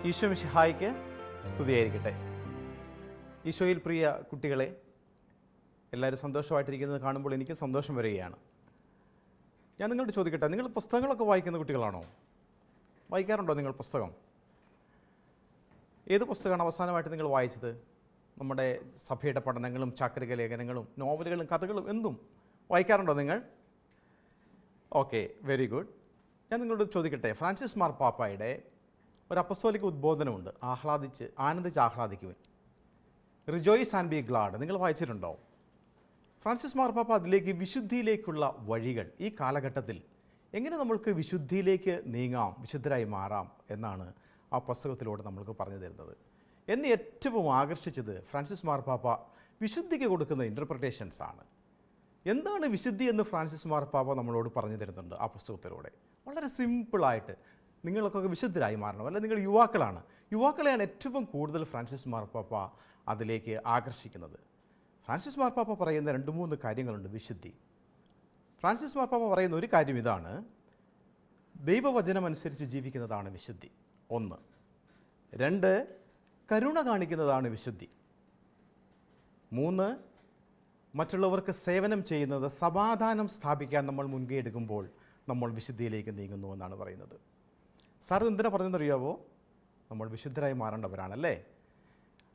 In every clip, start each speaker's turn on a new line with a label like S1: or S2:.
S1: ഈശോ മിശിഹായ്ക്ക് സ്തുതിയായിരിക്കട്ടെ. ഈശോയിൽ പ്രിയ കുട്ടികളെ, എല്ലാവരും സന്തോഷമായിട്ടിരിക്കുന്നത് കാണുമ്പോൾ എനിക്ക് സന്തോഷം വരികയാണ്. ഞാൻ നിങ്ങളോട് ചോദിക്കട്ടെ, നിങ്ങൾ പുസ്തകങ്ങളൊക്കെ വായിക്കുന്ന കുട്ടികളാണോ? വായിക്കാറുണ്ടോ നിങ്ങൾ പുസ്തകം? ഏത് പുസ്തകമാണ് അവസാനമായിട്ട് നിങ്ങൾ വായിച്ചത്? നമ്മുടെ സഭയുടെ പഠനങ്ങളും ചാക്രിക ലേഖനങ്ങളും നോവലുകളും കഥകളും എന്തും വായിക്കാറുണ്ടോ നിങ്ങൾ? Okay, very good. ഞാൻ നിങ്ങളോട് ചോദിക്കട്ടെ, ഫ്രാൻസിസ് മാർപ്പാപ്പയുടെ ഒരു അപ്പസ്തോലിക ഉദ്ബോധനമുണ്ട്, ആനന്ദിച്ച് ആഹ്ലാദിക്കുവിൻ, റിജോയ്സ് ആൻഡ് ബി ഗ്ലാഡ്. നിങ്ങൾ വായിച്ചിട്ടുണ്ടോ? ഫ്രാൻസിസ് മാർപ്പാപ്പ അതിലേക്ക് വിശുദ്ധിയിലേക്കുള്ള വഴികൾ, ഈ കാലഘട്ടത്തിൽ എങ്ങനെ നമ്മൾക്ക് വിശുദ്ധിയിലേക്ക് നീങ്ങാം, വിശുദ്ധരായി മാറാം എന്നാണ് ആ പുസ്തകത്തിലൂടെ നമ്മൾക്ക് പറഞ്ഞു തരുന്നത്. എന്നെ ഏറ്റവും ആകർഷിച്ചത് ഫ്രാൻസിസ് മാർപ്പാപ്പ വിശുദ്ധിക്ക് കൊടുക്കുന്ന ഇൻ്റർപ്രിട്ടേഷൻസ് ആണ്. എന്താണ് വിശുദ്ധി എന്ന് ഫ്രാൻസിസ് മാർപ്പാപ്പ നമ്മളോട് പറഞ്ഞു തരുന്നുണ്ട് ആ പുസ്തകത്തിലൂടെ. വളരെ സിമ്പിളായിട്ട് നിങ്ങൾക്കൊക്കെ വിശുദ്ധരായി മാറണം, അല്ല നിങ്ങൾ യുവാക്കളെയാണ് ഏറ്റവും കൂടുതൽ ഫ്രാൻസിസ് മാർപ്പാപ്പ അതിലേക്ക് ആകർഷിക്കുന്നത്. ഫ്രാൻസിസ് മാർപ്പാപ്പ പറയുന്ന 2-3 കാര്യങ്ങളുണ്ട് വിശുദ്ധി. ഫ്രാൻസിസ് മാർപ്പാപ്പ പറയുന്ന ഒരു കാര്യം ഇതാണ്: ദൈവവചനമനുസരിച്ച് ജീവിക്കുന്നതാണ് വിശുദ്ധി. 1. 2. കരുണ കാണിക്കുന്നതാണ് വിശുദ്ധി. 3. മറ്റുള്ളവർക്ക് സേവനം ചെയ്യുന്നത്, സമാധാനം സ്ഥാപിക്കാൻ നമ്മൾ മുൻകൈ എടുക്കുമ്പോൾ നമ്മൾ വിശുദ്ധിയിലേക്ക് നീങ്ങുന്നു എന്നാണ് പറയുന്നത്. സാർ എന്തിനാ പറഞ്ഞെന്നറിയാവോ? നമ്മൾ വിശുദ്ധരായി മാറേണ്ടവരാണല്ലേ.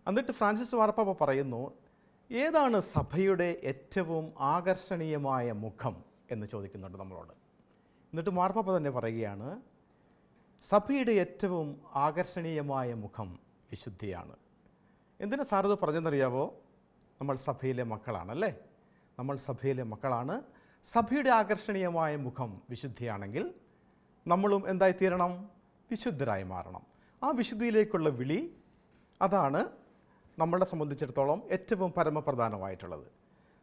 S1: എന്നിട്ട് ഫ്രാൻസിസ് മാർപ്പാപ്പ പറയുന്നു, ഏതാണ് സഭയുടെ ഏറ്റവും ആകർഷണീയമായ മുഖം എന്ന് ചോദിക്കുന്നുണ്ട് നമ്മളോട്. എന്നിട്ട് മാർപ്പാപ്പ തന്നെ പറയുകയാണ്, സഭയുടെ ഏറ്റവും ആകർഷണീയമായ മുഖം വിശുദ്ധിയാണ്. എന്തിനാ സാർ ഇത് പറഞ്ഞെന്നറിയാവോ? നമ്മൾ സഭയിലെ മക്കളാണല്ലേ. നമ്മൾ സഭയിലെ മക്കളാണ്. സഭയുടെ ആകർഷണീയമായ മുഖം വിശുദ്ധിയാണെങ്കിൽ നമ്മളും എന്തായിത്തീരണം? വിശുദ്ധരായി മാറണം. ആ വിശുദ്ധിയിലേക്കുള്ള വിളി, അതാണ് നമ്മളെ സംബന്ധിച്ചിടത്തോളം ഏറ്റവും പരമപ്രധാനമായിട്ടുള്ളത്.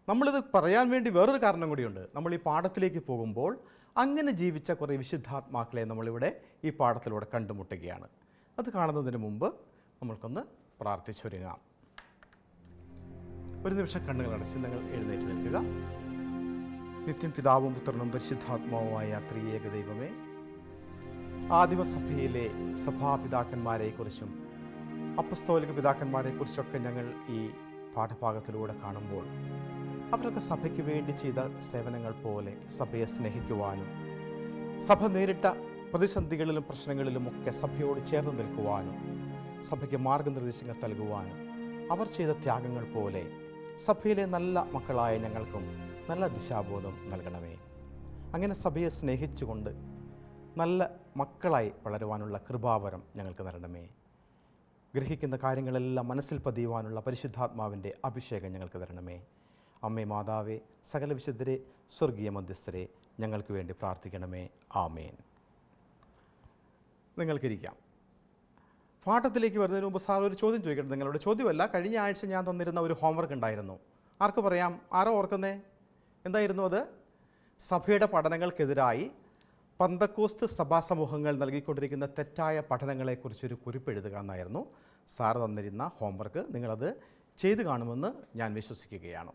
S1: നമ്മളിത് പറയാൻ വേണ്ടി വേറൊരു കാരണം കൂടിയുണ്ട്. നമ്മൾ ഈ പാഠത്തിലേക്ക് പോകുമ്പോൾ അങ്ങനെ ജീവിച്ച കുറേ വിശുദ്ധാത്മാക്കളെ നമ്മളിവിടെ ഈ പാഠത്തിലൂടെ കണ്ടുമുട്ടുകയാണ്. അത് കാണുന്നതിന് മുമ്പ് നമ്മൾക്കൊന്ന് പ്രാർത്ഥിച്ചൊരുങ്ങാം. ഒരു നിമിഷം കണ്ണുകൾ അടച്ച് നിങ്ങൾ എഴുന്നേറ്റ് നിൽക്കുക. നിത്യം പിതാവും പുത്രനും പരിശുദ്ധാത്മാവുമായ ത്രിയേക ദൈവമേ, ആദിമസഭയിലെ സഭാപിതാക്കന്മാരെക്കുറിച്ചും അപ്പസ്തോലിക പിതാക്കന്മാരെക്കുറിച്ചൊക്കെ ഞങ്ങൾ ഈ പാഠഭാഗത്തിലൂടെ കാണുമ്പോൾ അവരൊക്കെ സഭയ്ക്ക് വേണ്ടി ചെയ്ത സേവനങ്ങൾ പോലെ സഭയെ സ്നേഹിക്കുവാനും സഭ നേരിട്ട പ്രതിസന്ധികളിലും പ്രശ്നങ്ങളിലുമൊക്കെ സഭയോട് ചേർന്ന് നിൽക്കുവാനും സഭയ്ക്ക് മാർഗനിർദ്ദേശങ്ങൾ നൽകുവാനും അവർ ചെയ്ത ത്യാഗങ്ങൾ പോലെ സഭയിലെ നല്ല മക്കളായ ഞങ്ങൾക്കും നല്ല ദിശാബോധം നൽകണമേ. അങ്ങനെ സഭയെ സ്നേഹിച്ചുകൊണ്ട് നല്ല മക്കളായി വളരുവാനുള്ള കൃപാവരം ഞങ്ങൾക്ക് തരണമേ. ഗ്രഹിക്കുന്ന കാര്യങ്ങളെല്ലാം മനസ്സിൽ പതിയുവാനുള്ള പരിശുദ്ധാത്മാവിൻ്റെ അഭിഷേകം ഞങ്ങൾക്ക് തരണമേ. അമ്മേ മാതാവേ, സകല വിശുദ്ധരെ, സ്വർഗീയ മധ്യസ്ഥരെ, ഞങ്ങൾക്ക് വേണ്ടി പ്രാർത്ഥിക്കണമേ. ആമേൻ. നിങ്ങൾക്കിരിക്കാം. പാഠത്തിലേക്ക് വരുന്നതിന് മുമ്പ് സാർ ഒരു ചോദ്യം ചോദിക്കട്ടെ. നിങ്ങളുടെ ചോദ്യമല്ല, കഴിഞ്ഞ ആഴ്ച ഞാൻ തന്നിരുന്ന ഒരു ഹോംവർക്ക് ഉണ്ടായിരുന്നു. ആർക്ക് പറയാം? ആരോ ഓർക്കുന്നേ? എന്തായിരുന്നു അത്? സഭയുടെ പഠനങ്ങൾക്കെതിരായി പന്തക്കോസ്ത് സഭാ സമൂഹങ്ങൾ നൽകിക്കൊണ്ടിരിക്കുന്ന തെറ്റായ പഠനങ്ങളെക്കുറിച്ചൊരു കുറിപ്പ് എഴുതുക എന്നായിരുന്നു സാർ തന്നിരുന്ന ഹോംവർക്ക്. നിങ്ങളത് ചെയ്തു കാണുമെന്ന് ഞാൻ വിശ്വസിക്കുകയാണ്.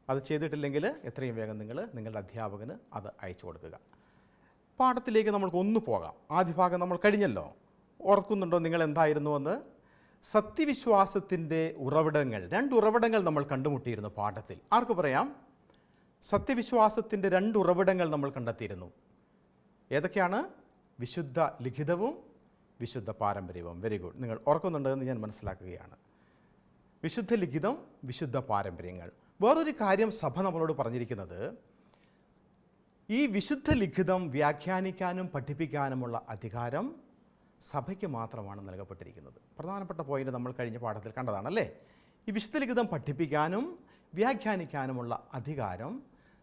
S1: അത് ചെയ്തിട്ടില്ലെങ്കിൽ എത്രയും വേഗം നിങ്ങളുടെ അധ്യാപകന് അത് അയച്ചു കൊടുക്കുക. പാഠത്തിലേക്ക് നമ്മൾക്ക് ഒന്ന് പോകാം. ആദ്യ ഭാഗം നമ്മൾ കഴിഞ്ഞല്ലോ. ഓർക്കുന്നുണ്ടോ നിങ്ങൾ എന്തായിരുന്നുവെന്ന്? സത്യവിശ്വാസത്തിൻ്റെ ഉറവിടങ്ങൾ, 2 ഉറവിടങ്ങൾ നമ്മൾ കണ്ടുമുട്ടിയിരുന്നു പാഠത്തിൽ. ആർക്ക് പറയാം? സത്യവിശ്വാസത്തിൻ്റെ 2 ഉറവിടങ്ങൾ നമ്മൾ കണ്ടെത്തിയിരുന്നു. ഏതൊക്കെയാണ്? വിശുദ്ധ ലിഖിതവും വിശുദ്ധ പാരമ്പര്യവും. Very good. നിങ്ങൾ ഓർക്കുന്നുണ്ടെന്ന് ഞാൻ മനസ്സിലാക്കുകയാണ്. വിശുദ്ധ ലിഖിതം, വിശുദ്ധ പാരമ്പര്യങ്ങൾ. വേറൊരു കാര്യം സഭ നമ്മളോട് പറഞ്ഞിരിക്കുന്നത്, ഈ വിശുദ്ധ ലിഖിതം വ്യാഖ്യാനിക്കാനും പഠിപ്പിക്കാനുമുള്ള അധികാരം സഭയ്ക്ക് മാത്രമാണ് നൽകപ്പെട്ടിരിക്കുന്നത്. പ്രധാനപ്പെട്ട പോയിന്റ് നമ്മൾ കഴിഞ്ഞ പാഠത്തിൽ കണ്ടതാണല്ലേ. ഈ വിശുദ്ധ ലിഖിതം പഠിപ്പിക്കാനും വ്യാഖ്യാനിക്കാനുമുള്ള അധികാരം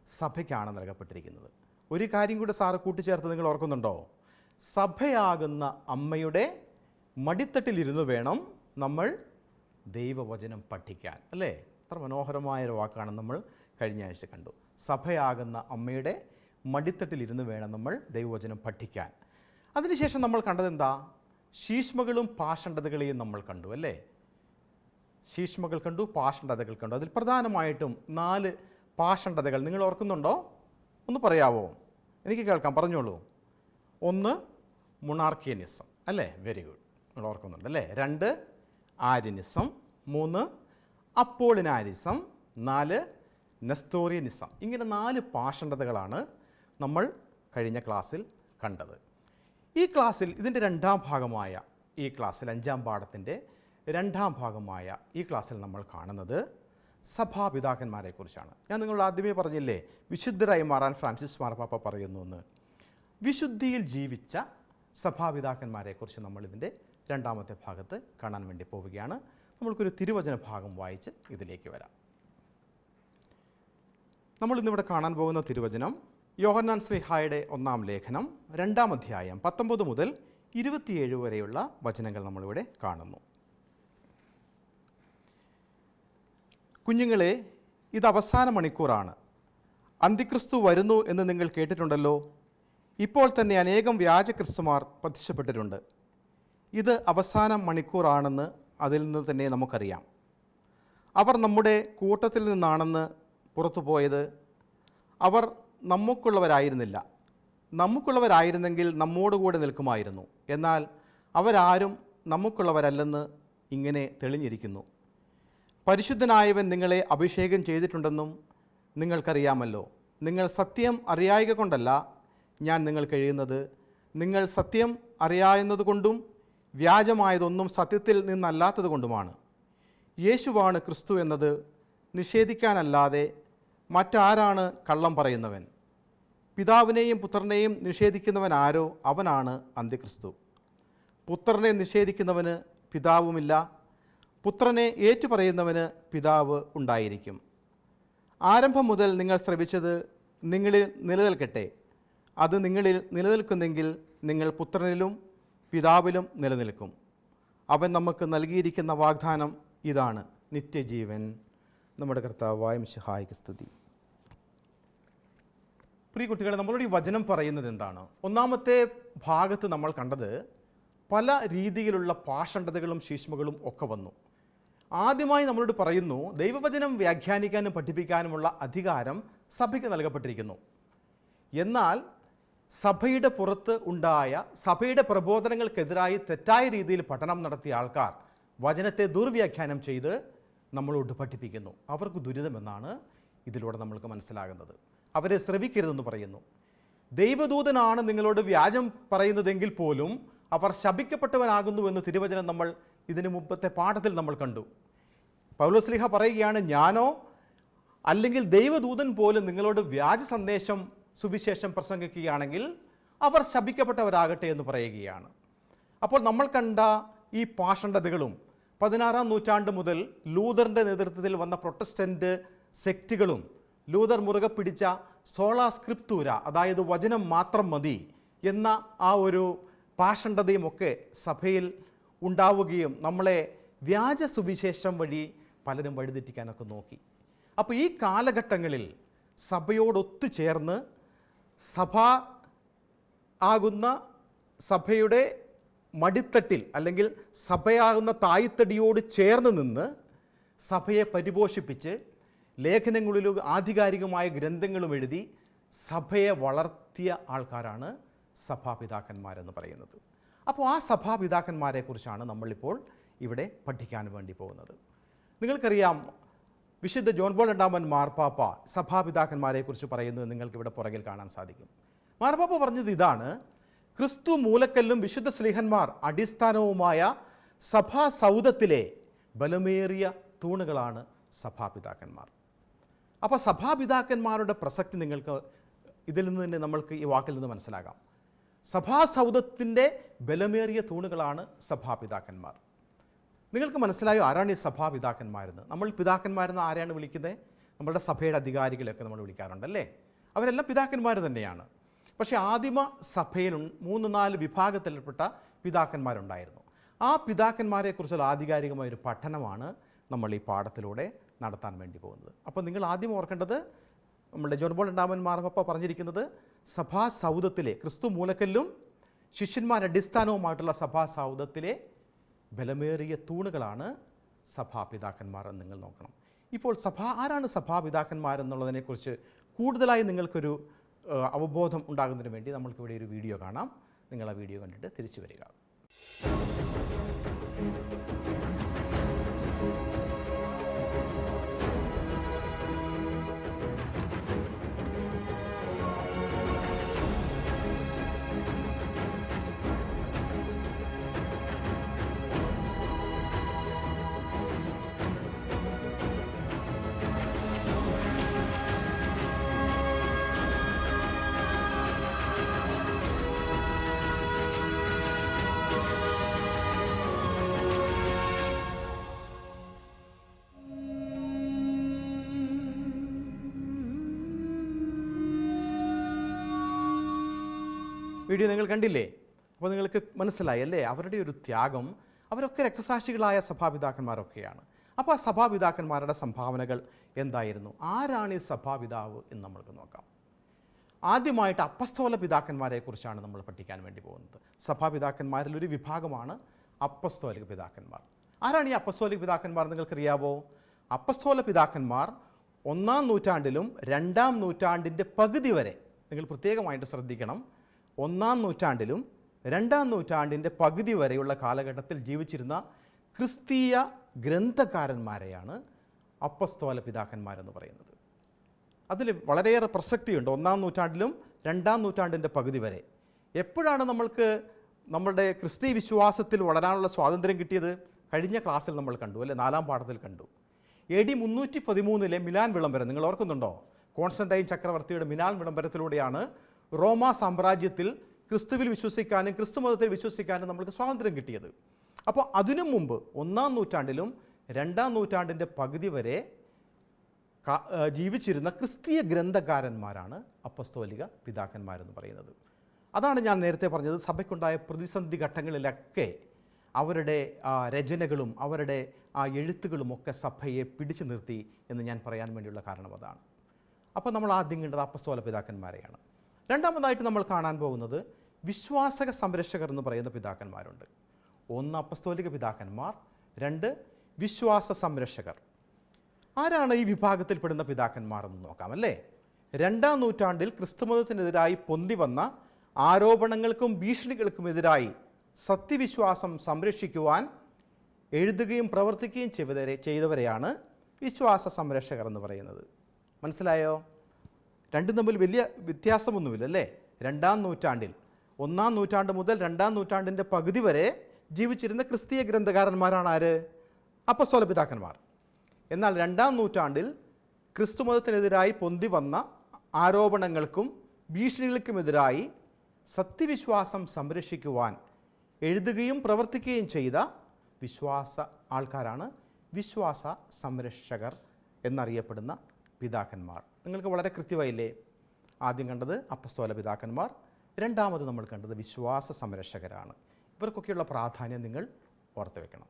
S1: സഭയ്ക്കാണ് നൽകപ്പെട്ടിരിക്കുന്നത്. ഒരു കാര്യം കൂടെ സാറ് കൂട്ടിച്ചേർത്ത് നിങ്ങൾ ഓർക്കുന്നുണ്ടോ? സഭയാകുന്ന അമ്മയുടെ മടിത്തട്ടിലിരുന്ന് വേണം നമ്മൾ ദൈവവചനം പഠിക്കാൻ, അല്ലേ? അത്ര മനോഹരമായൊരു വാക്കാണ് നമ്മൾ കഴിഞ്ഞ ആഴ്ച കണ്ടു. സഭയാകുന്ന അമ്മയുടെ മടിത്തട്ടിലിരുന്ന് വേണം നമ്മൾ ദൈവവചനം പഠിക്കാൻ. അതിനുശേഷം നമ്മൾ കണ്ടതെന്താ? ശീഷ്മകളും പാഷണ്ഡതകളെയും നമ്മൾ കണ്ടു, അല്ലേ? ശീഷ്മകൾ കണ്ടു, പാഷണ്ഡതകൾ കണ്ടു. അതിൽ പ്രധാനമായിട്ടും 4 പാഷണ്ഡതകൾ നിങ്ങൾ ഓർക്കുന്നുണ്ടോ? ഒന്ന് പറയാവോ? എനിക്ക് കേൾക്കാം, പറഞ്ഞോളൂ. 1 മൊണാർക്കിയനിസം, അല്ലേ? Very good. നിങ്ങൾ ഓർക്കുന്നുണ്ട് അല്ലേ? 2 ആര്യനിസം, 3 അപ്പോളിനാരിസം, 4 നെസ്തോറിയനിസം. ഇങ്ങനെ 4 പാഷണ്ഡതകളാണ് നമ്മൾ കഴിഞ്ഞ ക്ലാസ്സിൽ കണ്ടത്. ഈ ക്ലാസ്സിൽ ഇതിൻ്റെ രണ്ടാം ഭാഗമായ ഈ ക്ലാസ്സിൽ 5-ാം പാഠത്തിൻ്റെ രണ്ടാം ഭാഗമായ ഈ ക്ലാസ്സിൽ നമ്മൾ കാണുന്നത് സഭാപിതാക്കന്മാരെക്കുറിച്ചാണ്. ഞാൻ നിങ്ങളോട് ആദ്യമേ പറഞ്ഞില്ലേ, വിശുദ്ധരായി മാറാൻ ഫ്രാൻസിസ് മാർപ്പാപ്പ പറയുന്നു എന്ന്. വിശുദ്ധിയിൽ ജീവിച്ച സഭാപിതാക്കന്മാരെക്കുറിച്ച് നമ്മൾ ഇതിൻ്റെ രണ്ടാമത്തെ ഭാഗത്ത് കാണാൻ വേണ്ടി പോവുകയാണ്. നമ്മൾക്കൊരു തിരുവചന ഭാഗം വായിച്ച് ഇതിലേക്ക് വരാം. നമ്മളിന്നിവിടെ കാണാൻ പോകുന്ന തിരുവചനം യോഹന്നാൻ ശ്ലീഹായുടെ 1-ാം ലേഖനം 2-ാം അധ്യായം 19 മുതൽ 27 വരെയുള്ള വചനങ്ങൾ നമ്മളിവിടെ കാണുന്നു. കുഞ്ഞുങ്ങളെ, ഇത് അവസാന മണിക്കൂറാണ്. അന്തിക്രിസ്തു വരുന്നു എന്ന് നിങ്ങൾ കേട്ടിട്ടുണ്ടല്ലോ. ഇപ്പോൾ തന്നെ അനേകം വ്യാജ ക്രിസ്തുമാർ പ്രത്യക്ഷപ്പെട്ടിട്ടുണ്ട്. ഇത് അവസാന മണിക്കൂറാണെന്ന് അതിൽ നിന്ന് തന്നെ നമുക്കറിയാം. അവർ നമ്മുടെ കൂട്ടത്തിൽ നിന്നാണെന്ന് പുറത്തു പോയത്. അവർ നമുക്കുള്ളവരായിരുന്നില്ല. നമുക്കുള്ളവരായിരുന്നെങ്കിൽ നമ്മോടുകൂടെ നിൽക്കുമായിരുന്നു. എന്നാൽ അവരാരും നമുക്കുള്ളവരല്ലെന്ന് ഇങ്ങനെ തെളിഞ്ഞിരിക്കുന്നു. പരിശുദ്ധനായവൻ നിങ്ങളെ അഭിഷേകം ചെയ്തിട്ടുണ്ടെന്നും നിങ്ങൾക്കറിയാമല്ലോ. നിങ്ങൾ സത്യം അറിയായക കൊണ്ടല്ല ഞാൻ നിങ്ങൾക്ക് എഴുതുന്നത്, നിങ്ങൾ സത്യം അറിയാവുന്നതുകൊണ്ടും വ്യാജമായതൊന്നും സത്യത്തിൽ നിന്നല്ലാത്തത് കൊണ്ടുമാണ്. യേശുവാണ് ക്രിസ്തു എന്നത് നിഷേധിക്കാനല്ലാതെ മറ്റാരാണ് കള്ളം പറയുന്നവൻ? പിതാവിനെയും പുത്രനെയും നിഷേധിക്കുന്നവൻ ആരോ അവനാണ് അന്ത്യക്രിസ്തു. പുത്രനെ നിഷേധിക്കുന്നവന് പിതാവുമില്ല, പുത്രനെ ഏറ്റുപറയുന്നവന് പിതാവ് ഉണ്ടായിരിക്കും. ആരംഭം മുതൽ നിങ്ങൾ ശ്രവിച്ചത് നിങ്ങളിൽ നിലനിൽക്കട്ടെ. അത് നിങ്ങളിൽ നിലനിൽക്കുന്നെങ്കിൽ നിങ്ങൾ പുത്രനിലും പിതാവിലും നിലനിൽക്കും. അവൻ നമുക്ക് നൽകിയിരിക്കുന്ന വാഗ്ദാനം ഇതാണ്, നിത്യജീവൻ. നമ്മുടെ കർത്താവായ മിശിഹായ്ക്ക് സ്തുതി. പ്രിയ കുട്ടികളെ, നമ്മളോട് ഈ വചനം പറയുന്നത് എന്താണ്? ഒന്നാമത്തെ ഭാഗത്ത് നമ്മൾ കണ്ടത് പല രീതിയിലുള്ള പാഷണ്ഡതകളും ശീഷ്മകളും ഒക്കെ വന്നു. ആദ്യമായി നമ്മളോട് പറയുന്നു, ദൈവവചനം വ്യാഖ്യാനിക്കാനും പഠിപ്പിക്കാനുമുള്ള അധികാരം സഭയ്ക്ക് നൽകപ്പെട്ടിരിക്കുന്നു. എന്നാൽ സഭയുടെ പുറത്ത് ഉണ്ടായ സഭയുടെ പ്രബോധനങ്ങൾക്കെതിരായി തെറ്റായ രീതിയിൽ പഠനം നടത്തിയ ആൾക്കാർ വചനത്തെ ദുർവ്യാഖ്യാനം ചെയ്ത് നമ്മളോട് പഠിപ്പിക്കുന്നു. അവർക്ക് ദുരിതമെന്നാണ് ഇതിലൂടെ നമ്മൾക്ക് മനസ്സിലാകുന്നത്. അവരെ ശ്രവിക്കരുതെന്ന് പറയുന്നു. ദൈവദൂതനാണ് നിങ്ങളോട് വ്യാജം പറയുന്നതെങ്കിൽ പോലും അവർ ശപിക്കപ്പെട്ടവനാകുന്നുവെന്ന് തിരുവചനം നമ്മൾ ഇതിനു മുമ്പത്തെ പാഠത്തിൽ നമ്മൾ കണ്ടു. പൗലോസ്ലീഹ പറയുകയാണ്, ഞാനോ അല്ലെങ്കിൽ ദൈവദൂതൻ പോലും നിങ്ങളോട് വ്യാജ സന്ദേശം സുവിശേഷം പ്രസംഗിക്കുകയാണെങ്കിൽ അവർ ശപിക്കപ്പെട്ടവരാകട്ടെ എന്ന് പറയുകയാണ്. അപ്പോൾ നമ്മൾ കണ്ട ഈ പാഷണ്ഡതകളും 16-ാം നൂറ്റാണ്ട് മുതൽ ലൂതറിൻ്റെ നേതൃത്വത്തിൽ വന്ന പ്രൊട്ടസ്റ്റൻ്റ് സെക്റ്റുകളും ലൂതർ മുറുകെ പിടിച്ച സോളാ സ്ക്രിപ്തൂര, അതായത് വചനം മാത്രം മതി എന്ന ആ ഒരു പാഷണ്ഡതയും ഒക്കെ സഭയിൽ ഉണ്ടാവുകയും നമ്മളെ വ്യാജ സുവിശേഷം വഴി പലരും വഴിതെറ്റിക്കാനൊക്കെ നോക്കി. അപ്പോൾ ഈ കാലഘട്ടങ്ങളിൽ സഭയോടൊത്തു ചേർന്ന് സഭ ആകുന്ന സഭയുടെ മടിത്തട്ടിൽ അല്ലെങ്കിൽ സഭയാകുന്ന തായ്തടിയോട് ചേർന്ന് നിന്ന് സഭയെ പരിപോഷിപ്പിച്ച് ലേഖനങ്ങളിലും ആധികാരികമായ ഗ്രന്ഥങ്ങളും എഴുതി സഭയെ വളർത്തിയ ആൾക്കാരാണ് സഭാപിതാക്കന്മാരെന്ന് പറയുന്നത്. അപ്പോൾ ആ സഭാപിതാക്കന്മാരെക്കുറിച്ചാണ് നമ്മളിപ്പോൾ ഇവിടെ പഠിക്കാൻ വേണ്ടി പോകുന്നത്. നിങ്ങൾക്കറിയാം, വിശുദ്ധ ജോൺ പോൾ രണ്ടാമൻ മാർപ്പാപ്പ സഭാപിതാക്കന്മാരെക്കുറിച്ച് പറയുന്നത് നിങ്ങൾക്കിവിടെ പുറകിൽ കാണാൻ സാധിക്കും. മാർപ്പാപ്പ പറഞ്ഞത് ഇതാണ്, ക്രിസ്തു മൂലക്കല്ലും വിശുദ്ധ സ്ലീഹന്മാർ അടിസ്ഥാനവുമായ സഭാ സൗധത്തിലെ ബലമേറിയ തൂണുകളാണ് സഭാപിതാക്കന്മാർ. അപ്പോൾ സഭാപിതാക്കന്മാരുടെ പ്രസക്തി നിങ്ങൾക്ക് ഇതിൽ നിന്ന് തന്നെ നമ്മൾക്ക് ഈ വാക്കിൽ നിന്ന് മനസ്സിലാകാം. സഭാസൗധത്തിൻ്റെ ബലമേറിയ തൂണുകളാണ് സഭാപിതാക്കന്മാർ. നിങ്ങൾക്ക് മനസ്സിലായോ ആരാണ് ഈ സഭാപിതാക്കന്മാരെന്ന്? നമ്മൾ പിതാക്കന്മാരെന്ന് ആരെയാണ് വിളിക്കുന്നത്? നമ്മളുടെ സഭയുടെ അധികാരികളെയൊക്കെ നമ്മൾ വിളിക്കാറുണ്ടല്ലേ. അവരെല്ലാം പിതാക്കന്മാർ തന്നെയാണ്. പക്ഷേ ആദിമ സഭയിൽ 3-4 വിഭാഗത്തിൽപ്പെട്ട പിതാക്കന്മാരുണ്ടായിരുന്നു. ആ പിതാക്കന്മാരെക്കുറിച്ചുള്ള ആധികാരികമായൊരു പഠനമാണ് നമ്മൾ ഈ പാഠത്തിലൂടെ നടത്താൻ വേണ്ടി പോകുന്നത്. അപ്പോൾ നിങ്ങൾ ആദ്യം ഓർക്കേണ്ടത്, നമ്മുടെ ജോൺ പോൾ രണ്ടാമൻ മാർപ്പാപ്പ പറഞ്ഞിരിക്കുന്നത് സഭാസൗധത്തിലെ ക്രിസ്തു മൂലക്കല്ലും ശിഷ്യന്മാരടിസ്ഥാനവുമായിട്ടുള്ള സഭാസൗധത്തിലെ ബലമേറിയ തൂണുകളാണ് സഭാപിതാക്കന്മാർ എന്ന് നിങ്ങൾ നോക്കണം. ഇപ്പോൾ ആരാണ് സഭാപിതാക്കന്മാരെന്നുള്ളതിനെക്കുറിച്ച് കൂടുതലായി നിങ്ങൾക്കൊരു അവബോധം ഉണ്ടാകുന്നതിന് വേണ്ടി നമ്മൾക്കിവിടെ ഒരു വീഡിയോ കാണാം. നിങ്ങൾ ആ വീഡിയോ കണ്ടിട്ട് തിരിച്ചു വരിക. വീഡിയോ നിങ്ങൾ കണ്ടില്ലേ? അപ്പോൾ നിങ്ങൾക്ക് മനസ്സിലായി അല്ലേ? അവരുടെ ഒരു ത്യാഗം, അവരൊക്കെ രക്തസാക്ഷികളായ സഭാപിതാക്കന്മാരൊക്കെയാണ്. അപ്പോൾ ആ സഭാപിതാക്കന്മാരുടെ സംഭാവനകൾ എന്തായിരുന്നു? ആരാണ് ഈ സഭാപിതാവ് എന്ന് നമ്മൾക്ക് നോക്കാം. ആദ്യമായിട്ട് അപ്പസ്തോല പിതാക്കന്മാരെക്കുറിച്ചാണ് നമ്മൾ പഠിക്കാൻ വേണ്ടി പോകുന്നത്. സഭാപിതാക്കന്മാരിൽ ഒരു വിഭാഗമാണ് അപ്പസ്തോലിക പിതാക്കന്മാർ. ആരാണ് ഈ അപ്പസ്തോലിക പിതാക്കന്മാർ? നിങ്ങൾക്കറിയാവോ? അപ്പസ്തോല പിതാക്കന്മാർ 1-ാം നൂറ്റാണ്ടിലും 2-ാം നൂറ്റാണ്ടിൻ്റെ പകുതി വരെ, നിങ്ങൾ പ്രത്യേകമായിട്ട് ശ്രദ്ധിക്കണം, 1-ാം നൂറ്റാണ്ടിലും 2-ാം നൂറ്റാണ്ടിൻ്റെ പകുതി വരെയുള്ള കാലഘട്ടത്തിൽ ജീവിച്ചിരുന്ന ക്രിസ്തീയ ഗ്രന്ഥകാരന്മാരെയാണ് അപ്പസ്തോല പിതാക്കന്മാരെന്ന് പറയുന്നത്. അതിൽ വളരെയേറെ പ്രസക്തിയുണ്ട്. 1-ാം നൂറ്റാണ്ടിലും 2-ാം നൂറ്റാണ്ടിൻ്റെ പകുതി വരെ. എപ്പോഴാണ് നമ്മളുടെ ക്രിസ്തീയ വിശ്വാസത്തിൽ വളരാനുള്ള സ്വാതന്ത്ര്യം കിട്ടിയത്? കഴിഞ്ഞ ക്ലാസ്സിൽ നമ്മൾ കണ്ടു അല്ലേ? 4-ാം പാഠത്തിൽ കണ്ടു. AD 313 മിലാൻ വിളംബരം, നിങ്ങൾ ഓർക്കുന്നുണ്ടോ? കോൺസ്റ്റന്റൈൻ ചക്രവർത്തിയുടെ മിലാൻ വിളംബരത്തിലൂടെയാണ് റോമ സാമ്രാജ്യത്തിൽ ക്രിസ്തുവിൽ വിശ്വസിക്കാനും ക്രിസ്തു മതത്തിൽ വിശ്വസിക്കാനും നമ്മൾക്ക് സ്വാതന്ത്ര്യം കിട്ടിയത്. അപ്പോൾ അതിനു മുമ്പ് 1-ാം നൂറ്റാണ്ടിലും 2-ാം നൂറ്റാണ്ടിൻ്റെ പകുതി വരെ ജീവിച്ചിരുന്ന ക്രിസ്തീയ ഗ്രന്ഥകാരന്മാരാണ് അപ്പസ്തോലിക പിതാക്കന്മാരെന്ന് പറയുന്നത്. അതാണ് ഞാൻ നേരത്തെ പറഞ്ഞത്. സഭയ്ക്കുണ്ടായ പ്രതിസന്ധി ഘട്ടങ്ങളിലൊക്കെ അവരുടെ രചനകളും അവരുടെ എഴുത്തുകളുമൊക്കെ സഭയെ പിടിച്ചു നിർത്തി എന്ന് ഞാൻ പറയാൻ വേണ്ടിയുള്ള കാരണം അതാണ്. അപ്പോൾ നമ്മൾ ആദ്യം കണ്ടത് അപ്പസ്തോല പിതാക്കന്മാരെയാണ്. രണ്ടാമതായിട്ട് നമ്മൾ കാണാൻ പോകുന്നത് വിശ്വാസക സംരക്ഷകർ എന്ന് പറയുന്ന പിതാക്കന്മാരുണ്ട്. 1 അപ്പസ്തോലിക പിതാക്കന്മാർ, 2 വിശ്വാസ സംരക്ഷകർ. ആരാണ് ഈ വിഭാഗത്തിൽപ്പെടുന്ന പിതാക്കന്മാർ എന്ന് നോക്കാം അല്ലേ? 2-ാം നൂറ്റാണ്ടിൽ ക്രിസ്തുമതത്തിനെതിരായി പൊന്തി വന്ന ആരോപണങ്ങൾക്കും ഭീഷണികൾക്കുമെതിരായി സത്യവിശ്വാസം സംരക്ഷിക്കുവാൻ എഴുതുകയും പ്രവർത്തിക്കുകയും ചെയ്തവരെയാണ് വിശ്വാസ സംരക്ഷകർ എന്ന് പറയുന്നത്. മനസ്സിലായോ? രണ്ടും തമ്മിൽ വലിയ വ്യത്യാസമൊന്നുമില്ല അല്ലേ? 2-ാം നൂറ്റാണ്ടിൽ, 1-ാം നൂറ്റാണ്ട് മുതൽ 2-ാം നൂറ്റാണ്ടിൻ്റെ പകുതി വരെ ജീവിച്ചിരുന്ന ക്രിസ്തീയ ഗ്രന്ഥകാരന്മാരാണ് ആര്? അപ്പസ്തോല പിതാക്കന്മാർ. എന്നാൽ 2-ാം നൂറ്റാണ്ടിൽ ക്രിസ്തുമതത്തിനെതിരായി പൊന്തി വന്ന ആരോപണങ്ങൾക്കും ഭീഷണികൾക്കുമെതിരായി സത്യവിശ്വാസം സംരക്ഷിക്കുവാൻ എഴുതുകയും പ്രവർത്തിക്കുകയും ചെയ്ത വിശ്വാസ ആൾക്കാരാണ് വിശ്വാസ സംരക്ഷകർ എന്നറിയപ്പെടുന്ന പിതാക്കന്മാർ. നിങ്ങൾക്ക് വളരെ കൃത്യമായില്ലേ? ആദ്യം കണ്ടത് അപ്പസ്തോല പിതാക്കന്മാർ, രണ്ടാമത് നമ്മൾ കണ്ടത് വിശ്വാസ സംരക്ഷകരാണ്. ഇവർക്കൊക്കെയുള്ള പ്രാധാന്യം നിങ്ങൾ ഓർത്ത് വെക്കണം.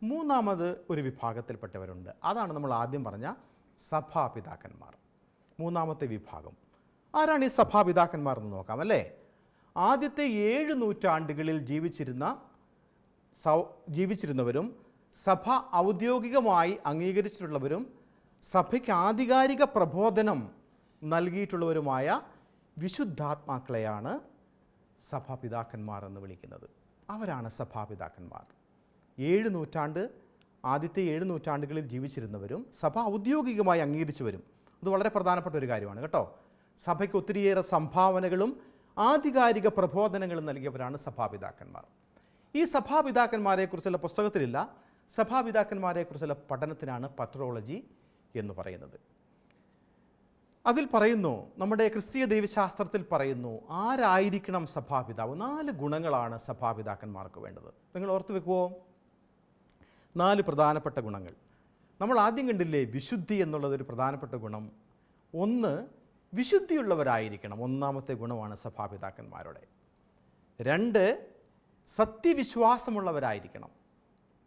S1: മൂന്നാമത് ഒരു വിഭാഗത്തിൽപ്പെട്ടവരുണ്ട്. അതാണ് നമ്മൾ ആദ്യം പറഞ്ഞ സഭാപിതാക്കന്മാർ. മൂന്നാമത്തെ വിഭാഗം ആരാണ് ഈ സഭാപിതാക്കന്മാർ എന്ന് നോക്കാം അല്ലേ? ആദ്യത്തെ 7 നൂറ്റാണ്ടുകളിൽ ജീവിച്ചിരുന്നവരും സഭ ഔദ്യോഗികമായി അംഗീകരിച്ചിട്ടുള്ളവരും സഭയ്ക്ക് ആധികാരിക പ്രബോധനം നൽകിയിട്ടുള്ളവരുമായ വിശുദ്ധാത്മാക്കളെയാണ് സഭാപിതാക്കന്മാർ എന്ന് വിളിക്കുന്നത്. അവരാണ് സഭാപിതാക്കന്മാർ. ആദ്യത്തെ 7 നൂറ്റാണ്ടുകളിൽ ജീവിച്ചിരുന്നവരും സഭ ഔദ്യോഗികമായി അംഗീകരിച്ചവരും. അത് വളരെ പ്രധാനപ്പെട്ട ഒരു കാര്യമാണ് കേട്ടോ. സഭയ്ക്ക് ഒത്തിരിയേറെ സംഭാവനകളും ആധികാരിക പ്രബോധനങ്ങളും നൽകിയവരാണ് സഭാപിതാക്കന്മാർ. ഈ സഭാപിതാക്കന്മാരെക്കുറിച്ചുള്ള പുസ്തകത്തിലില്ല. സഭാപിതാക്കന്മാരെക്കുറിച്ചുള്ള പഠനത്തിനാണ് പട്രോളജി എന്ന് പറയുന്നത്. അതിൽ പറയുന്നു, നമ്മുടെ ക്രിസ്തീയ ദൈവശാസ്ത്രത്തിൽ പറയുന്നു, ആരായിരിക്കണം സഭാപിതാവ്? 4 ഗുണങ്ങളാണ് സഭാപിതാക്കന്മാർക്ക് വേണ്ടത്. നിങ്ങൾ ഓർത്ത് വെക്കുമോ? 4 പ്രധാനപ്പെട്ട ഗുണങ്ങൾ. നമ്മൾ ആദ്യം കണ്ടില്ലേ, വിശുദ്ധി എന്നുള്ളതൊരു പ്രധാനപ്പെട്ട ഗുണം. 1, വിശുദ്ധിയുള്ളവരായിരിക്കണം. 1ാമത്തെ ഗുണമാണ് സഭാപിതാക്കന്മാരുടെ. 2, സത്യവിശ്വാസമുള്ളവരായിരിക്കണം.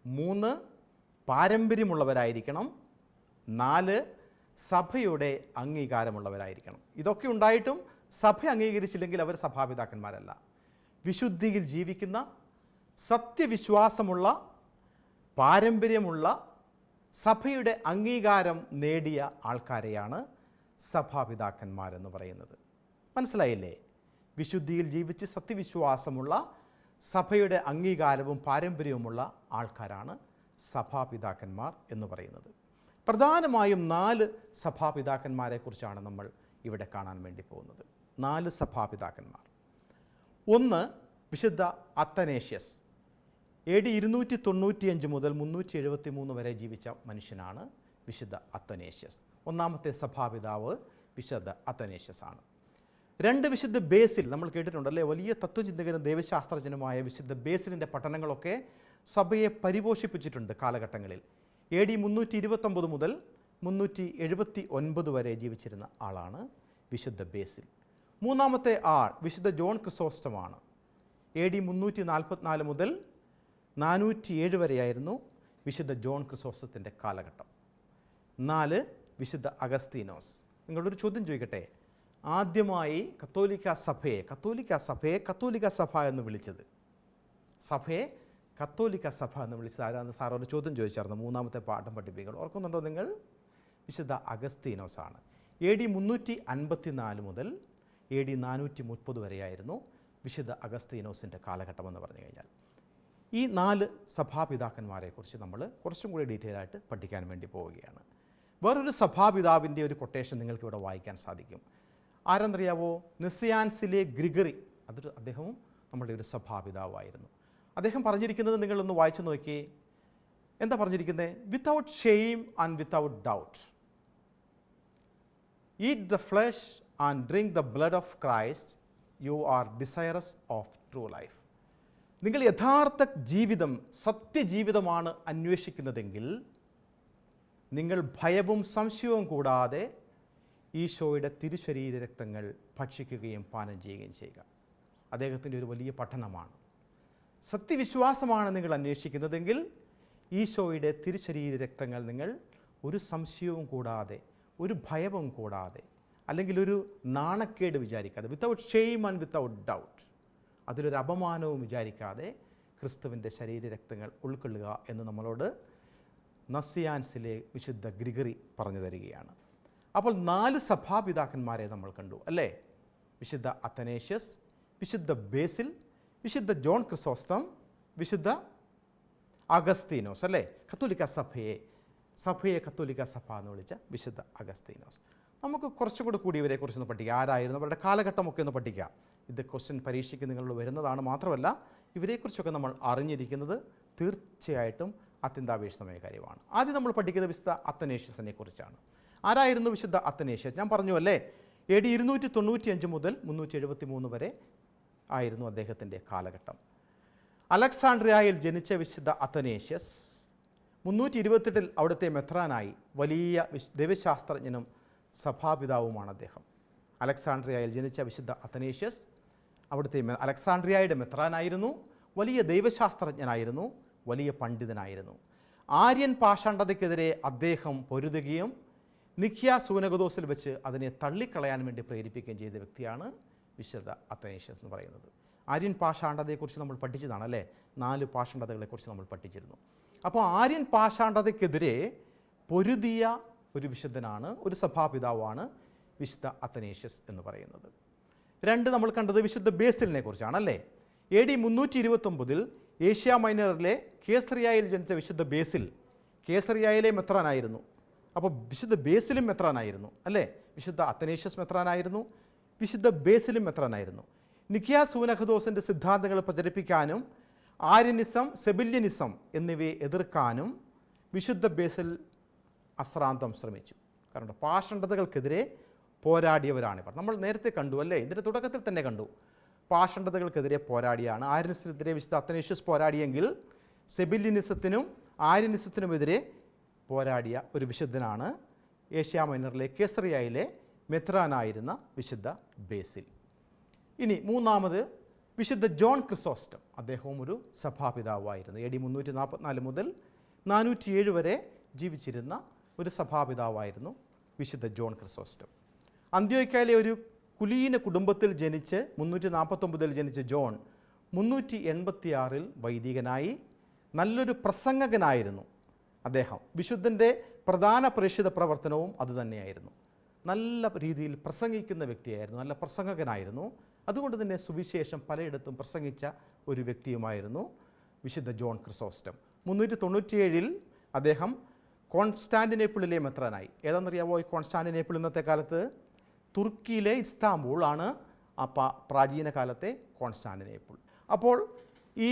S1: 3, പാരമ്പര്യമുള്ളവരായിരിക്കണം. 4, സഭയുടെ അംഗീകാരമുള്ളവരായിരിക്കണം. ഇതൊക്കെ ഉണ്ടായിട്ടും സഭ അംഗീകരിച്ചില്ലെങ്കിൽ അവർ സഭാപിതാക്കന്മാരല്ല. വിശുദ്ധിയിൽ ജീവിക്കുന്ന, സത്യവിശ്വാസമുള്ള, പാരമ്പര്യമുള്ള, സഭയുടെ അംഗീകാരം നേടിയ ആൾക്കാരെയാണ് സഭാപിതാക്കന്മാരെന്ന് പറയുന്നത്. മനസ്സിലായില്ലേ? വിശുദ്ധിയിൽ ജീവിച്ച് സത്യവിശ്വാസമുള്ള, സഭയുടെ അംഗീകാരവും പാരമ്പര്യവുമുള്ള ആൾക്കാരാണ് സഭാപിതാക്കന്മാർ എന്ന് പറയുന്നത്. പ്രധാനമായും 4 സഭാപിതാക്കന്മാരെക്കുറിച്ചാണ് നമ്മൾ ഇവിടെ കാണാൻ വേണ്ടി പോകുന്നത്. 4 സഭാപിതാക്കന്മാർ. ഒന്ന് വിശുദ്ധ അത്തനേഷ്യസ്. AD 295 മുതൽ 373 വരെ ജീവിച്ച മനുഷ്യനാണ് വിശുദ്ധ അത്തനേഷ്യസ്. ഒന്നാമത്തെ സഭാപിതാവ് വിശുദ്ധ അത്തനേഷ്യസ് ആണ്. 2 വിശുദ്ധ ബേസിൽ. നമ്മൾ കേട്ടിട്ടുണ്ടല്ലേ, വലിയ തത്വചിന്തകനും ദൈവശാസ്ത്രജ്ഞനുമായ വിശുദ്ധ ബേസിലിൻ്റെ പഠനങ്ങളൊക്കെ സഭയെ പരിപോഷിപ്പിച്ചിട്ടുണ്ട് കാലഘട്ടങ്ങളിൽ. AD 329 മുതൽ 379 വരെ ജീവിച്ചിരുന്ന ആളാണ് വിശുദ്ധ ബേസിൽ. മൂന്നാമത്തെ ആൾ വിശുദ്ധ ജോൺ ക്രിസോസ്റ്റമാണ്. AD 344 മുതൽ 407 വരെയായിരുന്നു വിശുദ്ധ ജോൺ ക്രിസോസ്റ്റത്തിൻ്റെ കാലഘട്ടം. 4 വിശുദ്ധ അഗസ്തീനോസ്. നിങ്ങളൊരു ചോദ്യം ചോദിക്കട്ടെ, ആദ്യമായി കത്തോലിക്ക സഭ എന്ന് വിളിച്ചത്, സഭയെ കത്തോലിക്ക സഭ എന്ന് വിളിച്ചത് ആരാന്ന് സാറോട് ചോദ്യം ചോദിച്ചായിരുന്നു മൂന്നാമത്തെ പാഠം പഠിപ്പിക്കുക. ഓർക്കുന്നുണ്ടോ നിങ്ങൾ? വിശുദ്ധ അഗസ്തീനോസ് ആണ്. AD 354 മുതൽ AD 430 വരെയായിരുന്നു വിശുദ്ധ അഗസ്തീനോസിൻ്റെ കാലഘട്ടം എന്ന് പറഞ്ഞു കഴിഞ്ഞാൽ. ഈ 4 സഭാപിതാക്കന്മാരെക്കുറിച്ച് നമ്മൾ കുറച്ചും കൂടി ഡീറ്റെയിൽ ആയിട്ട് പഠിക്കാൻ വേണ്ടി പോവുകയാണ്. വേറൊരു സഭാപിതാവിൻ്റെ ഒരു കൊട്ടേഷൻ നിങ്ങൾക്ക് ഇവിടെ വായിക്കാൻ സാധിക്കും. ആരെന്നറിയാവോ? നിസിയാൻസിലെ ഗ്രിഗറി. അദ്ദേഹവും നമ്മളുടെ ഒരു സഭാപിതാവായിരുന്നു. അദ്ദേഹം പറഞ്ഞിരിക്കുന്നത് നിങ്ങളൊന്ന് വായിച്ചു നോക്കി. എന്താ പറഞ്ഞിരിക്കുന്നത്? Without shame and without doubt eat the flesh and drink the blood of Christ, you are desirous of true life. നിങ്ങൾ യഥാർത്ഥ ജീവിതം, സത്യജീവിതമാണ് അന്വേഷിക്കുന്നതെങ്കിൽ നിങ്ങൾ ഭയവും സംശയവും കൂടാതെ ഈശോയുടെ തിരുശരീര രക്തങ്ങൾ ഭക്ഷിക്കുകയും പാനം ചെയ്യുകയും ചെയ്യുക. അദ്ദേഹത്തിൻ്റെ ഒരു വലിയ പഠനമാണ്. സത്യവിശ്വാസമാണ് നിങ്ങൾ അന്വേഷിക്കുന്നതെങ്കിൽ ഈശോയുടെ തിരുശരീര രക്തങ്ങൾ നിങ്ങൾ ഒരു സംശയവും കൂടാതെ, ഒരു ഭയവും കൂടാതെ, അല്ലെങ്കിൽ ഒരു നാണക്കേട് വിചാരിക്കാതെ, without shame and without doubt, അതിലൊരു അപമാനവും വിചാരിക്കാതെ ക്രിസ്തുവിൻ്റെ ശരീരരക്തങ്ങൾ ഉൾക്കൊള്ളുക എന്ന് നമ്മളോട് നസിയാൻസിലെ വിശുദ്ധ ഗ്രിഗറി പറഞ്ഞു തരികയാണ്. അപ്പോൾ 4 സഭാപിതാക്കന്മാരെ നമ്മൾ കണ്ടു അല്ലേ? വിശുദ്ധ അത്തനേഷ്യസ്, വിശുദ്ധ ബേസിൽ, വിശുദ്ധ ജോൺ ക്രിസോസ്റ്റം, വിശുദ്ധ അഗസ്തീനോസ് അല്ലേ? കത്തോലിക്ക സഭയെ കത്തോലിക്ക സഭ എന്ന് വിളിച്ച വിശുദ്ധ അഗസ്തീനോസ്. നമുക്ക് കുറച്ചും കൂടി ഇവരെക്കുറിച്ചൊന്ന് പഠിക്കാം. ആരായിരുന്നു, അവരുടെ കാലഘട്ടമൊക്കെ ഒന്ന് പഠിക്കാം. ഇത് ക്വസ്റ്റ്യൻ പരീക്ഷയ്ക്ക് നിങ്ങളോട് വരുന്നതാണ്. മാത്രമല്ല ഇവരെക്കുറിച്ചൊക്കെ നമ്മൾ അറിഞ്ഞിരിക്കുന്നത് തീർച്ചയായിട്ടും അത്യന്താപേക്ഷിതമായ കാര്യമാണ്. ആദ്യം നമ്മൾ പഠിക്കുന്നത് വിശുദ്ധ അത്തനേഷ്യസിനെ കുറിച്ചാണ്. ആരായിരുന്നു വിശുദ്ധ അത്തനേഷ്യസ്? ഞാൻ പറഞ്ഞു അല്ലേ, AD 295 മുതൽ 373 വരെ ആയിരുന്നു അദ്ദേഹത്തിൻ്റെ കാലഘട്ടം. അലക്സാണ്ട്രിയയിൽ ജനിച്ച വിശുദ്ധ അത്തനേഷ്യസ് 328 അവിടുത്തെ മെത്രാനായി. വലിയ ദൈവശാസ്ത്രജ്ഞനും സഭാപിതാവുമാണ് അദ്ദേഹം. അലക്സാണ്ട്രിയയിൽ ജനിച്ച വിശുദ്ധ അത്തനേഷ്യസ് അവിടുത്തെ അലക്സാണ്ട്രിയയുടെ മെത്രാനായിരുന്നു. വലിയ ദൈവശാസ്ത്രജ്ഞനായിരുന്നു, വലിയ പണ്ഡിതനായിരുന്നു. ആര്യൻ പാഷാണ്ഡതയ്ക്കെതിരെ അദ്ദേഹം പൊരുതുകയും നിഖ്യ സൂനകദോസിൽ വെച്ച് അതിനെ തള്ളിക്കളയാൻ വേണ്ടി പ്രേരിപ്പിക്കുകയും ചെയ്ത വ്യക്തിയാണ് വിശുദ്ധ അത്തനേഷ്യസ് എന്ന് പറയുന്നത്. ആര്യൻ പാഷാണ്ഡതയെക്കുറിച്ച് നമ്മൾ പഠിച്ചതാണ് അല്ലേ? 4 പാഷാണ്ഡതകളെക്കുറിച്ച് നമ്മൾ പഠിച്ചിരുന്നു. അപ്പോൾ ആര്യൻ പാഷാണ്ഡതയ്ക്കെതിരെ പൊരുതിയ ഒരു വിശുദ്ധനാണ്, ഒരു സഭാപിതാവാണ് വിശുദ്ധ അത്തനേഷ്യസ് എന്ന് പറയുന്നത്. 2 നമ്മൾ കണ്ടത് വിശുദ്ധ ബേസിലിനെ കുറിച്ചാണ് അല്ലേ? AD 329 ഏഷ്യ മൈനറിലെ കേസറിയയിൽ ജനിച്ച വിശുദ്ധ ബേസിൽ കേസറിയയിലെ മെത്രാനായിരുന്നു. അപ്പോൾ വിശുദ്ധ ബേസിലും മെത്രാനായിരുന്നു അല്ലേ? വിശുദ്ധ അത്തനേഷ്യസ് മെത്രാനായിരുന്നു, വിശുദ്ധ ബേസിലും മെത്രാനായിരുന്നു. നിഖ്യ സൂനകദോസിൻ്റെ സിദ്ധാന്തങ്ങൾ പ്രചരിപ്പിക്കാനും ആര്യനിസം, സെബില്യനിസം എന്നിവയെ എതിർക്കാനും വിശുദ്ധ ബേസിൽ അശ്രാന്തം ശ്രമിച്ചു. കാരണം പാഷണ്ഡതകൾക്കെതിരെ പോരാടിയവരാണിവർ. നമ്മൾ നേരത്തെ കണ്ടു അല്ലേ? ഇതിൻ്റെ തുടക്കത്തിൽ തന്നെ കണ്ടു. പാഷണ്ഡതകൾക്കെതിരെ പോരാടിയാണ്. ആര്യനിസത്തിനെതിരെ വിശുദ്ധ അത്തനേഷ്യസ് പോരാടിയെങ്കിൽ സെബില്യനിസത്തിനും ആര്യനിസത്തിനുമെതിരെ പോരാടിയ ഒരു വിശുദ്ധനാണ് ഏഷ്യ മൈനറിലെ കേസറിയയിലെ മെത്രാനായിരുന്ന വിശുദ്ധ ബേസിൽ. ഇനി മൂന്നാമത് വിശുദ്ധ ജോൺ ക്രിസോസ്റ്റം. അദ്ദേഹവും ഒരു സഭാപിതാവായിരുന്നു. AD 344 മുതൽ 407 വരെ ജീവിച്ചിരുന്ന ഒരു സഭാപിതാവായിരുന്നു വിശുദ്ധ ജോൺ ക്രിസോസ്റ്റം. അന്ത്യോക്യയിലെ ഒരു കുലീന കുടുംബത്തിൽ ജനിച്ച് 349 ജനിച്ച ജോൺ 386 വൈദികനായി. നല്ലൊരു പ്രസംഗകനായിരുന്നു അദ്ദേഹം. വിശുദ്ധൻ്റെ പ്രധാന പ്രേക്ഷിത പ്രവർത്തനവും അതുതന്നെയായിരുന്നു. നല്ല രീതിയിൽ പ്രസംഗിക്കുന്ന വ്യക്തിയായിരുന്നു, നല്ല പ്രസംഗകനായിരുന്നു. അതുകൊണ്ട് തന്നെ സുവിശേഷം പലയിടത്തും പ്രസംഗിച്ച ഒരു വ്യക്തിയുമായിരുന്നു വിശുദ്ധ ജോൺ ക്രിസോസ്റ്റം. 397 അദ്ദേഹം കോൺസ്റ്റാന്റിനേപ്പിളിലെ മെത്രാനായി. ഏതാണെന്നറിയാവോ ഈ കോൺസ്റ്റാന്റിനേപ്പിൾ? ഇന്നത്തെ കാലത്ത് തുർക്കിയിലെ ഇസ്താംബൂൾ ആണ് പ്രാചീന കാലത്തെ കോൺസ്റ്റാന്റിനേപ്പിൾ. അപ്പോൾ ഈ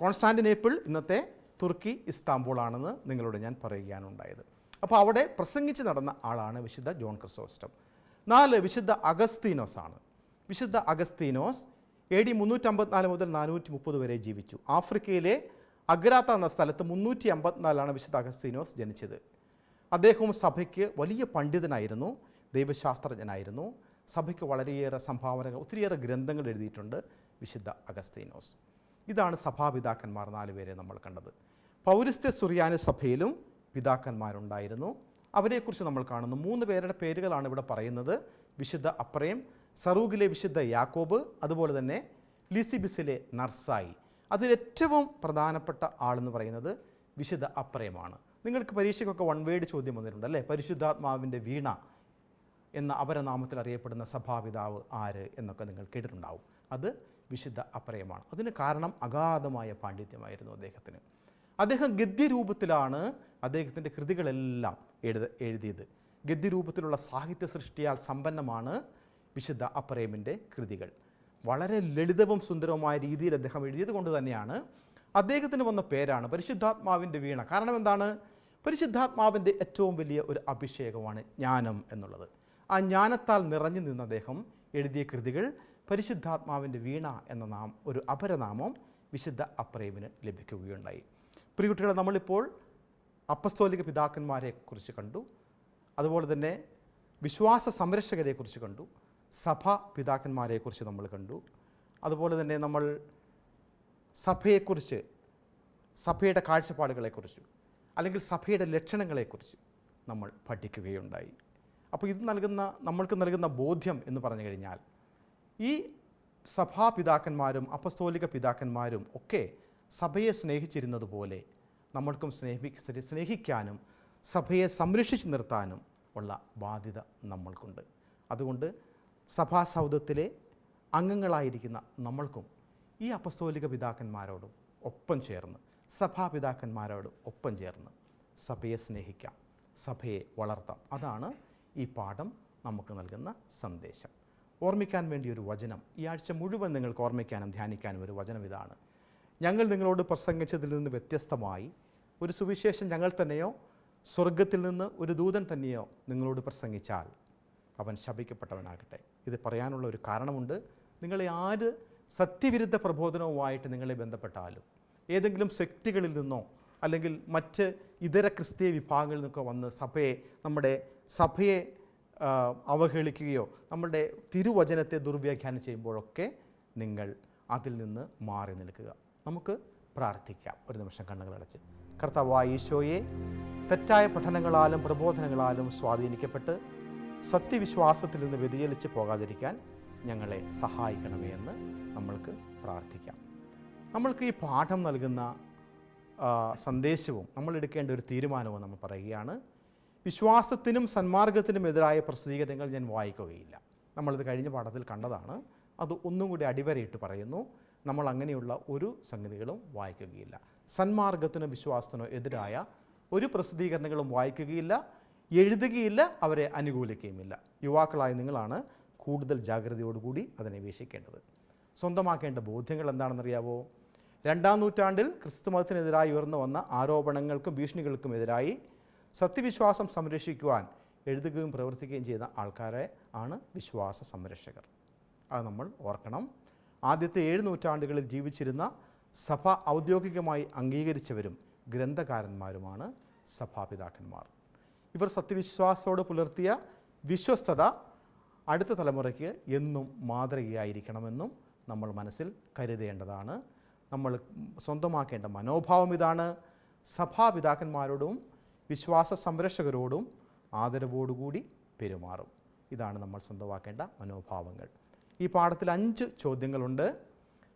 S1: കോൺസ്റ്റാന്റിനേപ്പിൾ ഇന്നത്തെ തുർക്കി ഇസ്താംബൂൾ ആണെന്ന് നിങ്ങളോട് ഞാൻ പറയുകയാണ് ഉണ്ടായത്. അപ്പോൾ അവിടെ പ്രസംഗിച്ച് നടന്ന ആളാണ് വിശുദ്ധ ജോൺ ക്രിസോസ്റ്റം. 4 വിശുദ്ധ അഗസ്തീനോസ് ആണ്. വിശുദ്ധ അഗസ്തീനോസ് AD 354 മുതൽ 430 വരെ ജീവിച്ചു. ആഫ്രിക്കയിലെ അഗ്രാത്ത എന്ന സ്ഥലത്ത് 354 വിശുദ്ധ അഗസ്തീനോസ് ജനിച്ചത്. അദ്ദേഹവും സഭയ്ക്ക് വലിയ പണ്ഡിതനായിരുന്നു, ദൈവശാസ്ത്രജ്ഞനായിരുന്നു. സഭയ്ക്ക് വളരെയേറെ സംഭാവനകൾ, ഒത്തിരിയേറെ ഗ്രന്ഥങ്ങൾ എഴുതിയിട്ടുണ്ട് വിശുദ്ധ അഗസ്തീനോസ്. ഇതാണ് സഭാപിതാക്കന്മാർ 4 പേരെ നമ്മൾ കണ്ടത്. പൗരസ്ത്യ സുറിയാനി സഭയിലും പിതാക്കന്മാരുണ്ടായിരുന്നു. അവരെക്കുറിച്ച് നമ്മൾ കാണുന്നു. 3 പേരുടെ പേരുകളാണ് ഇവിടെ പറയുന്നത്. വിശുദ്ധ അപ്രയം, സറൂഗിലെ വിശുദ്ധ യാക്കോബ്, അതുപോലെ തന്നെ ലിസിബിസിലെ നർസായി. അതിലേറ്റവും പ്രധാനപ്പെട്ട ആളെന്ന് പറയുന്നത് വിശുദ്ധ അപ്രയമാണ്. നിങ്ങൾക്ക് പരീക്ഷയ്ക്കൊക്കെ 1 വേർഡ് ചോദ്യം വന്നിട്ടുണ്ട് അല്ലേ? പരിശുദ്ധാത്മാവിൻ്റെ വീണ എന്ന അപരനാമത്തിൽ അറിയപ്പെടുന്ന സഭാപിതാവ് ആര് എന്നൊക്കെ നിങ്ങൾ കേട്ടിട്ടുണ്ടാവും. അത് വിശുദ്ധ അപ്രയമാണ്. അതിന് കാരണം അഗാധമായ പാണ്ഡിത്യമായിരുന്നു അദ്ദേഹത്തിന്. അദ്ദേഹം ഗദ്യരൂപത്തിലാണ് അദ്ദേഹത്തിൻ്റെ കൃതികളെല്ലാം എഴുതിയത്. ഗദ്യരൂപത്തിലുള്ള സാഹിത്യ സൃഷ്ടിയാൽ സമ്പന്നമാണ് വിശുദ്ധ അപ്രയമിൻ്റെ കൃതികൾ. വളരെ ലളിതവും സുന്ദരവുമായ രീതിയിൽ അദ്ദേഹം എഴുതിയത് കൊണ്ട് തന്നെയാണ് അദ്ദേഹത്തിന് വന്ന പേരാണ് പരിശുദ്ധാത്മാവിൻ്റെ വീണ. കാരണം എന്താണ്? പരിശുദ്ധാത്മാവിൻ്റെ ഏറ്റവും വലിയ ഒരു അഭിഷേകമാണ് ജ്ഞാനം എന്നുള്ളത്. ആ ജ്ഞാനത്താൽ നിറഞ്ഞു നിന്ന അദ്ദേഹം എഴുതിയ കൃതികൾ പരിശുദ്ധാത്മാവിൻ്റെ വീണ എന്ന ഒരു അപരനാമം വിശുദ്ധ അപ്രയമിന് ലഭിക്കുകയുണ്ടായി. പ്രിയകുട്ടികളെ, നമ്മളിപ്പോൾ അപ്പസ്തോലിക പിതാക്കന്മാരെ കുറിച്ച് കണ്ടു, അതുപോലെ തന്നെ വിശ്വാസ സംരക്ഷകരെക്കുറിച്ച് കണ്ടു, സഭ പിതാക്കന്മാരെക്കുറിച്ച് നമ്മൾ കണ്ടു. അതുപോലെ തന്നെ നമ്മൾ സഭയെക്കുറിച്ച്, സഭയുടെ കാഴ്ചപ്പാടുകളെക്കുറിച്ച് അല്ലെങ്കിൽ സഭയുടെ ലക്ഷണങ്ങളെക്കുറിച്ച് നമ്മൾ പഠിക്കുകയുണ്ടായി. അപ്പോൾ ഇത് നമ്മൾക്ക് നൽകുന്ന ബോധ്യം എന്ന് പറഞ്ഞു കഴിഞ്ഞാൽ ഈ സഭാപിതാക്കന്മാരും അപ്പസ്തോലിക പിതാക്കന്മാരും ഒക്കെ സഭയെ സ്നേഹിച്ചിരുന്നത് പോലെ നമ്മൾക്കും സ്നേഹിക്കാനും സഭയെ സംരക്ഷിച്ചു നിർത്താനും ഉള്ള ബാധ്യത നമ്മൾക്കുണ്ട്. അതുകൊണ്ട് സഭാസൗധത്തിലെ അംഗങ്ങളായിരിക്കുന്ന നമ്മൾക്കും ഈ അപ്പസ്തോലിക പിതാക്കന്മാരോടും ഒപ്പം ചേർന്ന്, സഭാപിതാക്കന്മാരോട് ഒപ്പം ചേർന്ന് സഭയെ സ്നേഹിക്കാം, സഭയെ വളർത്താം. അതാണ് ഈ പാഠം നമുക്ക് നൽകുന്ന സന്ദേശം. ഓർമ്മിക്കാൻ വേണ്ടി ഒരു വചനം, ഈ ആഴ്ച മുഴുവൻ നിങ്ങൾക്ക് ഓർമ്മിക്കാനും ധ്യാനിക്കാനും ഒരു വചനം ഇതാണ്: ഞങ്ങൾ നിങ്ങളോട് പ്രസംഗിച്ചതിൽ നിന്ന് വ്യത്യസ്തമായി ഒരു സുവിശേഷം ഞങ്ങൾ തന്നെയോ സ്വർഗത്തിൽ നിന്ന് ഒരു ദൂതൻ തന്നെയോ നിങ്ങളോട് പ്രസംഗിച്ചാൽ അവൻ ശപിക്കപ്പെട്ടവനാകട്ടെ. ഇത് പറയാനുള്ള ഒരു കാരണമുണ്ട്. നിങ്ങളെ ആര് സത്യവിരുദ്ധ പ്രബോധനവുമായിട്ട് നിങ്ങളെ ബന്ധപ്പെട്ടാലും, ഏതെങ്കിലും ശക്തികളിൽ നിന്നോ അല്ലെങ്കിൽ മറ്റ് ഇതര ക്രിസ്തീയ വിഭാഗങ്ങളിൽ നിന്നൊക്കെ വന്ന് നമ്മുടെ സഭയെ അവഹേളിക്കുകയോ നമ്മുടെ തിരുവചനത്തെ ദുർവ്യാഖ്യാനം ചെയ്യുമ്പോഴൊക്കെ നിങ്ങൾ അതിൽ നിന്ന് മാറി നിൽക്കുക. നമുക്ക് പ്രാർത്ഥിക്കാം. ഒരു നിമിഷം കണ്ണുകളടച്ച്. കർത്താവായ ഈശോയെ, തെറ്റായ പഠനങ്ങളാലും പ്രബോധനങ്ങളാലും സ്വാധീനിക്കപ്പെട്ട് സത്യവിശ്വാസത്തിൽ നിന്ന് വ്യതിചലിച്ച് പോകാതിരിക്കാൻ ഞങ്ങളെ സഹായിക്കണമേ എന്ന് നമ്മൾക്ക് പ്രാർത്ഥിക്കാം. നമ്മൾക്ക് ഈ പാഠം നൽകുന്ന സന്ദേശവും നമ്മൾ എടുക്കേണ്ട ഒരു തീരുമാനവും നമ്മൾ പറയുകയാണ്: വിശ്വാസത്തിനും സന്മാർഗത്തിനും എതിരായ പ്രസിദ്ധീകരണങ്ങൾ ഞാൻ വായിക്കുകയില്ല. നമ്മളിത് കഴിഞ്ഞ പാഠത്തിൽ കണ്ടതാണ്. അത് ഒന്നും കൂടി അടിവരയിട്ട് പറയുന്നു: നമ്മൾ അങ്ങനെയുള്ള ഒരു സംഗതികളും വായിക്കുകയില്ല. സന്മാർഗത്തിനോ വിശ്വാസത്തിനോ എതിരായ ഒരു പ്രസിദ്ധീകരണങ്ങളും വായിക്കുകയില്ല, എഴുതുകയില്ല, അവരെ അനുകൂലിക്കുകയുമില്ല. യുവാക്കളായ നിങ്ങളാണ് കൂടുതൽ ജാഗ്രതയോടുകൂടി അതിനെ വീക്ഷിക്കേണ്ടത്. സ്വന്തമാക്കേണ്ട ബോധ്യങ്ങൾ എന്താണെന്നറിയാവോ? 2-ാം നൂറ്റാണ്ടിൽ ക്രിസ്തുമതത്തിനെതിരായി ഉയർന്നു വന്ന ആരോപണങ്ങൾക്കും ഭീഷണികൾക്കും എതിരായി സത്യവിശ്വാസം സംരക്ഷിക്കുവാൻ എഴുതുകയും പ്രവർത്തിക്കുകയും ചെയ്യുന്ന ആൾക്കാരെ ആണ് വിശ്വാസ സംരക്ഷകർ. അത് നമ്മൾ ഓർക്കണം. ആദ്യത്തെ 7 നൂറ്റാണ്ടുകളിൽ ജീവിച്ചിരുന്ന സഭ ഔദ്യോഗികമായി അംഗീകരിച്ചവരും ഗ്രന്ഥകാരന്മാരുമാണ് സഭാപിതാക്കന്മാർ. ഇവർ സത്യവിശ്വാസത്തോട് പുലർത്തിയ വിശ്വസ്തത അടുത്ത തലമുറയ്ക്ക് എന്നും മാതൃകയായിരിക്കണമെന്നും നമ്മൾ മനസ്സിൽ കരുതേണ്ടതാണ്. നമ്മൾ സ്വന്തമാക്കേണ്ട മനോഭാവം ഇതാണ്: സഭാപിതാക്കന്മാരോടും വിശ്വാസ സംരക്ഷകരോടും ആദരവോടുകൂടി പെരുമാറും. ഇതാണ് നമ്മൾ സ്വന്തമാക്കേണ്ട മനോഭാവങ്ങൾ. ഈ പാഠത്തിൽ 5 ചോദ്യങ്ങളുണ്ട്.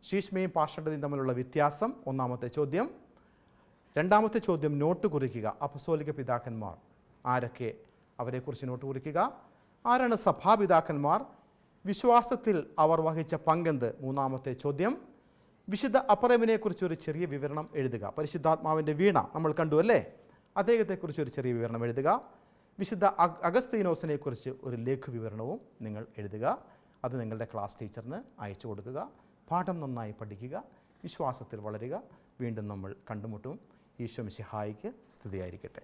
S1: ശീഷ്മയും പാഷണ്ഡതയും തമ്മിലുള്ള വ്യത്യാസം ഒന്നാമത്തെ ചോദ്യം. രണ്ടാമത്തെ ചോദ്യം നോട്ട് കുറിക്കുക. അപ്പസ്തോലിക പിതാക്കന്മാർ ആരൊക്കെ, അവരെക്കുറിച്ച് നോട്ട് കുറിക്കുക. ആരാണ് സഭാപിതാക്കന്മാർ? വിശ്വാസത്തിൽ അവർ വഹിച്ച പങ്കെന്ത്? മൂന്നാമത്തെ ചോദ്യം. വിശുദ്ധ അപ്പറേമിനെക്കുറിച്ച് ഒരു ചെറിയ വിവരണം എഴുതുക. പരിശുദ്ധാത്മാവിൻ്റെ വീണ നമ്മൾ കണ്ടു അല്ലേ? അദ്ദേഹത്തെക്കുറിച്ച് ഒരു ചെറിയ വിവരണം എഴുതുക. വിശുദ്ധ അഗസ്തീനോസിനെക്കുറിച്ച് ഒരു ലഘു വിവരണവും നിങ്ങൾ എഴുതുക. അത് നിങ്ങളുടെ ക്ലാസ് ടീച്ചറിന് അയച്ചു കൊടുക്കുക. പാഠം നന്നായി പഠിക്കുക, വിശ്വാസത്തിൽ വളരുക. വീണ്ടും നമ്മൾ കണ്ടുമുട്ടും. ഈശോ മിശിഹായിക്ക് സ്തുതിയായിരിക്കട്ടെ.